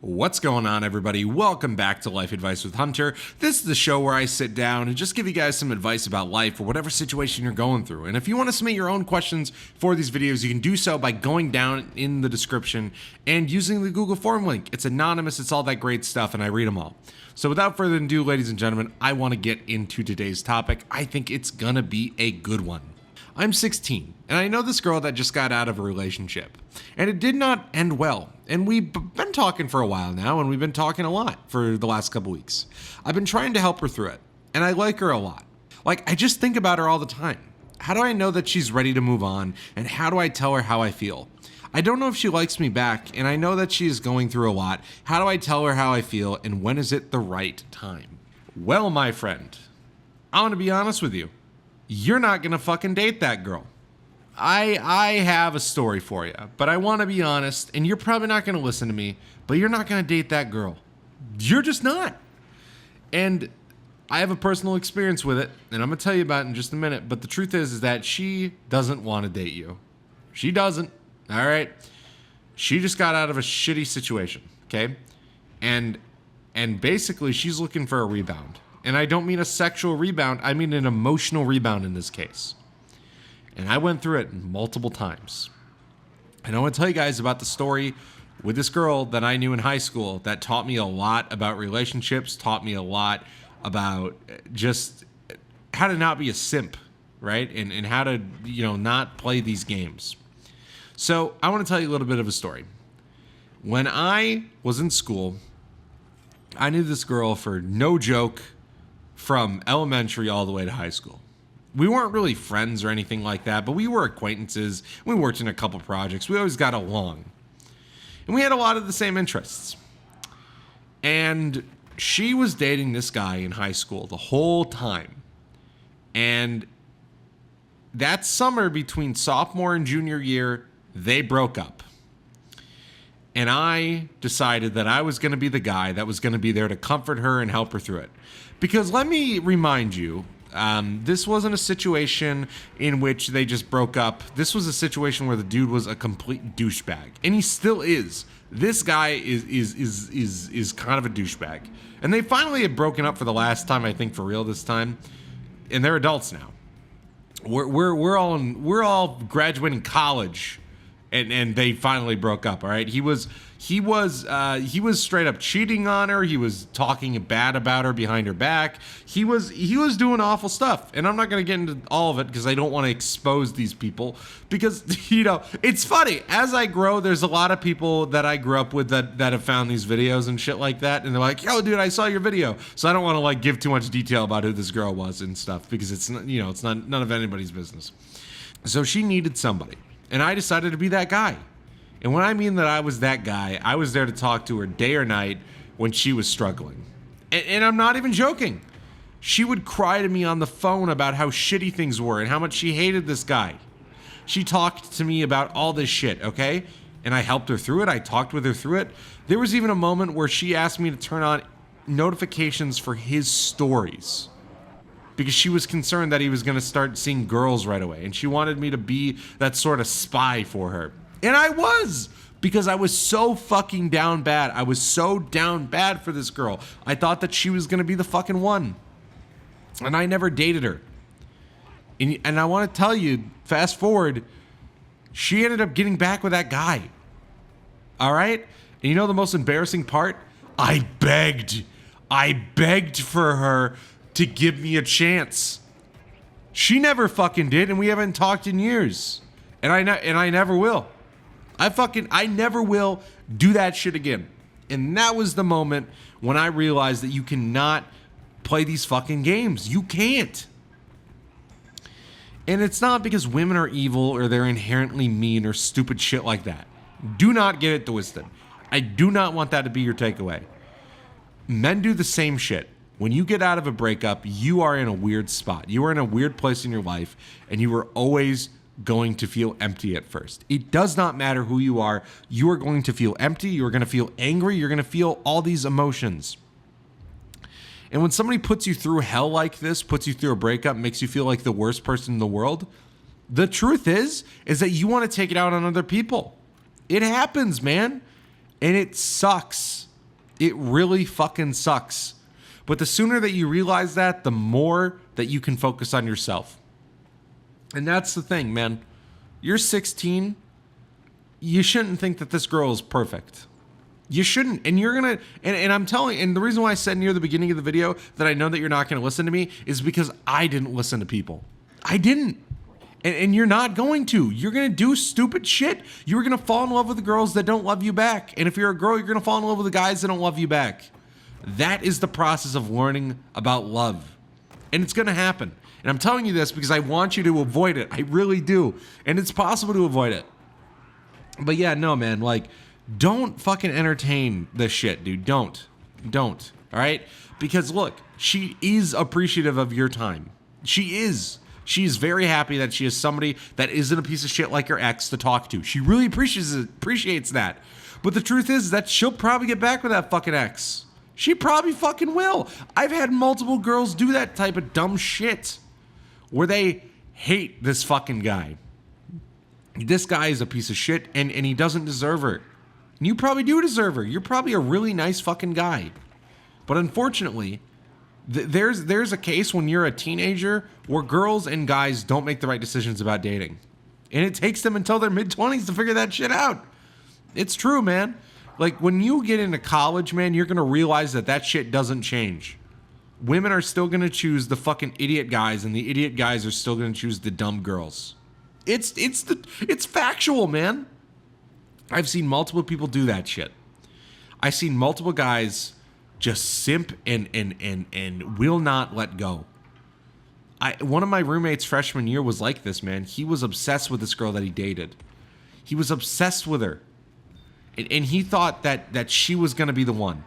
What's going on, everybody? Welcome back to Life Advice with Hunter. This is the show where I sit down and just give you guys some advice about life or whatever situation you're going through. And if you want to submit your own questions for these videos, you can do so by going down in the description and using the Google form link. It's anonymous, it's all that great stuff, and I read them all. So without further ado, ladies and gentlemen, I want to get into today's topic. I think it's gonna be a good one. I'm 16, and I know this girl that just got out of a relationship, and it did not end well. And we've been talking for a while now, and we've been talking a lot for the last couple weeks. I've been trying to help her through it, and I like her a lot. Like, I just think about her all the time. How do I know that she's ready to move on, and how do I tell her how I feel? I don't know if she likes me back, and I know that she is going through a lot. How do I tell her how I feel, and when is it the right time? Well, my friend, I'm gonna be honest with you. You're not gonna fucking date that girl. I have a story for you, but I want to be honest, and you're probably not going to listen to me, but you're not going to date that girl. You're just not. And I have a personal experience with it, and I'm going to tell you about it in just a minute, but the truth is that she doesn't want to date you. She doesn't, all right? She just got out of a shitty situation, okay? And basically, she's looking for a rebound. And I don't mean a sexual rebound, I mean an emotional rebound in this case. And I went through it multiple times. And I want to tell you guys about the story with this girl that I knew in high school that taught me a lot about relationships, taught me a lot about just how to not be a simp, right? And how to, not play these games. So I want to tell you a little bit of a story. When I was in school, I knew this girl for no joke from elementary all the way to high school. We weren't really friends or anything like that, but we were acquaintances. We worked in a couple projects. We always got along. And we had a lot of the same interests. And she was dating this guy in high school the whole time. And that summer between sophomore and junior year, they broke up. And I decided that I was going to be the guy that was going to be there to comfort her and help her through it. Because let me remind you, this wasn't a situation in which they just broke up. This was a situation where the dude was a complete douchebag, and he still is. This guy is kind of a douchebag, and they finally had broken up for the last time, I think, for real this time, and they're adults now. We're all graduating college, and they finally broke up. All right, he was straight up cheating on her. He was talking bad about her behind her back. He was doing awful stuff. And I'm not going to get into all of it because I don't want to expose these people. Because, it's funny. As I grow, there's a lot of people that I grew up with that have found these videos and shit like that. And they're like, yo, dude, I saw your video. So I don't want to give too much detail about who this girl was and stuff. Because it's not, it's not none of anybody's business. So she needed somebody. And I decided to be that guy. And when I mean that I was that guy, I was there to talk to her day or night when she was struggling. And I'm not even joking. She would cry to me on the phone about how shitty things were and how much she hated this guy. She talked to me about all this shit, okay? And I helped her through it. I talked with her through it. There was even a moment where she asked me to turn on notifications for his stories because she was concerned that he was going to start seeing girls right away. And she wanted me to be that sort of spy for her. And I was, because I was so fucking down bad. I was so down bad for this girl. I thought that she was going to be the fucking one. And I never dated her. And I want to tell you, fast forward, she ended up getting back with that guy. All right? And you know the most embarrassing part? I begged for her to give me a chance. She never fucking did, and we haven't talked in years. And I never will. I never will do that shit again. And that was the moment when I realized that you cannot play these fucking games. You can't. And it's not because women are evil or they're inherently mean or stupid shit like that. Do not get it twisted. I do not want that to be your takeaway. Men do the same shit. When you get out of a breakup, you are in a weird spot. You are in a weird place in your life, and you are always going to feel empty at first. It does not matter who you are. You are going to feel empty. You're going to feel angry. You're going to feel all these emotions. And when somebody puts you through hell like this, puts you through a breakup, makes you feel like the worst person in the world, the truth is that you want to take it out on other people. It happens, man. And it sucks. It really fucking sucks. But the sooner that you realize that, the more that you can focus on yourself. And that's the thing, man. You're 16. You shouldn't think that this girl is perfect. You shouldn't. And you're going to, and I'm telling, and the reason why I said near the beginning of the video that I know that you're not going to listen to me is because I didn't listen to people. I didn't. And you're not going to. You're going to do stupid shit. You're going to fall in love with the girls that don't love you back. And if you're a girl, you're going to fall in love with the guys that don't love you back. That is the process of learning about love. And it's going to happen. And I'm telling you this because I want you to avoid it. I really do. And it's possible to avoid it. But yeah, no, man. Like, don't fucking entertain this shit, dude. Don't. All right? Because look, she is appreciative of your time. She is. She's very happy that she has somebody that isn't a piece of shit like her ex to talk to. She really appreciates that. But the truth is that she'll probably get back with that fucking ex. She probably fucking will. I've had multiple girls do that type of dumb shit where they hate this fucking guy. This guy is a piece of shit and he doesn't deserve her. And you probably do deserve her. You're probably a really nice fucking guy. But unfortunately, there's a case when you're a teenager where girls and guys don't make the right decisions about dating. And it takes them until their mid-20s to figure that shit out. It's true, man. Like, when you get into college, man, you're going to realize that shit doesn't change. Women are still going to choose the fucking idiot guys, and the idiot guys are still going to choose the dumb girls. It's factual, man. I've seen multiple people do that shit. I've seen multiple guys just simp and will not let go. One of my roommates freshman year was like this, man. He was obsessed with this girl that he dated. He was obsessed with her. And he thought that she was going to be the one.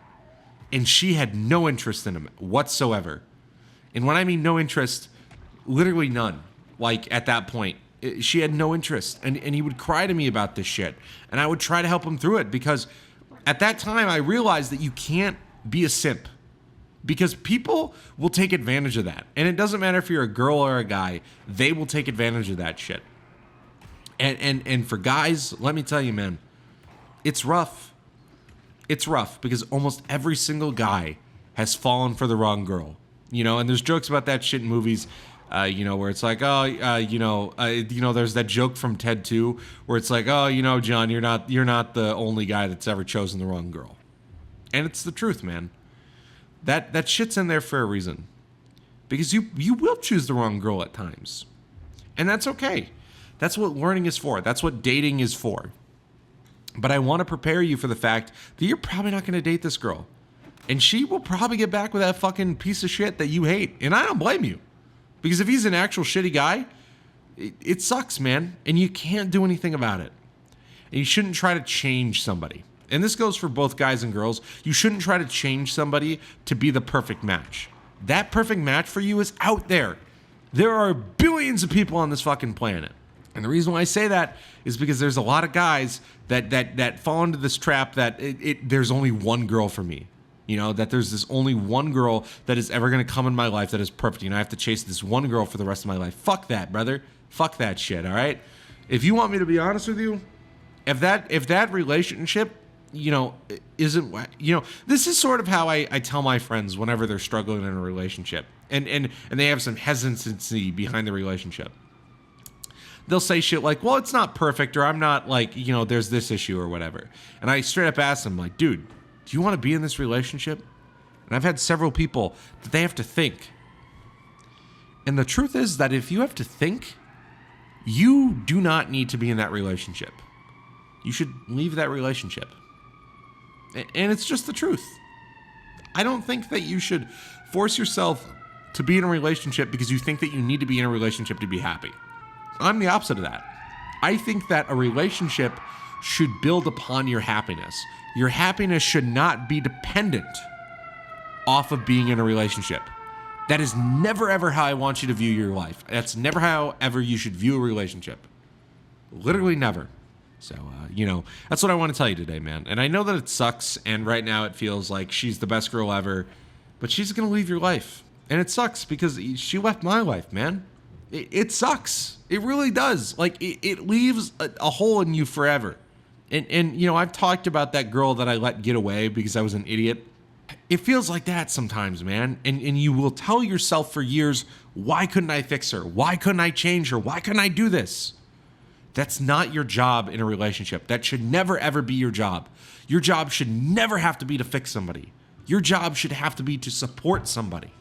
And she had no interest in him whatsoever. And when I mean no interest, literally none. Like, at that point, she had no interest. And he would cry to me about this shit. And I would try to help him through it because at that time I realized that you can't be a simp. Because people will take advantage of that. And it doesn't matter if you're a girl or a guy, they will take advantage of that shit. And for guys, let me tell you, man, it's rough. It's rough because almost every single guy has fallen for the wrong girl. You know, and there's jokes about that shit in movies, where it's like, there's that joke from Ted 2 where it's like, John, you're not the only guy that's ever chosen the wrong girl. And it's the truth, man. That shit's in there for a reason. Because you will choose the wrong girl at times. And that's okay. That's what learning is for. That's what dating is for. But I want to prepare you for the fact that you're probably not going to date this girl. And she will probably get back with that fucking piece of shit that you hate. And I don't blame you. Because if he's an actual shitty guy, it sucks, man. And you can't do anything about it. And you shouldn't try to change somebody. And this goes for both guys and girls. You shouldn't try to change somebody to be the perfect match. That perfect match for you is out there. There are billions of people on this fucking planet. And the reason why I say that is because there's a lot of guys that fall into this trap that there's only one girl for me. You know, that there's this only one girl that is ever going to come in my life that is perfect. You know, I have to chase this one girl for the rest of my life. Fuck that, brother. Fuck that shit, all right? If you want me to be honest with you, if that relationship, isn't, this is sort of how I tell my friends whenever they're struggling in a relationship and they have some hesitancy behind the relationship. They'll say shit like, well, it's not perfect, or I'm not like, there's this issue or whatever. And I straight up ask them, like, dude, do you want to be in this relationship? And I've had several people that they have to think. And the truth is that if you have to think, you do not need to be in that relationship. You should leave that relationship. And it's just the truth. I don't think that you should force yourself to be in a relationship because you think that you need to be in a relationship to be happy. I'm the opposite of that. I think that a relationship should build upon your happiness. Your happiness should not be dependent off of being in a relationship. That is never ever how I want you to view your life. That's never how ever you should view a relationship. Literally never. So, that's what I want to tell you today, man. And I know that it sucks, and right now it feels like she's the best girl ever, but she's going to leave your life. And it sucks because she left my life, man. It sucks. It really does. Like, it leaves a hole in you forever. And you know, I've talked about that girl that I let get away because I was an idiot. It feels like that sometimes, man. And you will tell yourself for years, why couldn't I fix her? Why couldn't I change her? Why couldn't I do this? That's not your job in a relationship. That should never, ever be your job. Your job should never have to be to fix somebody. Your job should have to be to support somebody.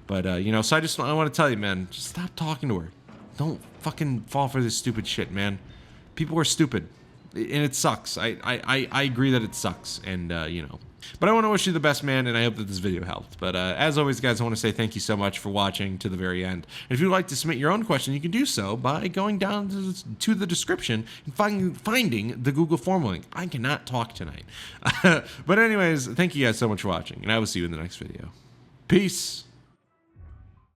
But, you know, so I want to tell you, man, just stop talking to her. Don't fucking fall for this stupid shit, man. People are stupid. And it sucks. I agree that it sucks. And, you know. But I want to wish you the best, man, and I hope that this video helped. But as always, guys, I want to say thank you so much for watching to the very end. And if you'd like to submit your own question, you can do so by going down to the description and finding the Google form link. I cannot talk tonight. But anyways, thank you guys so much for watching, and I will see you in the next video. Peace.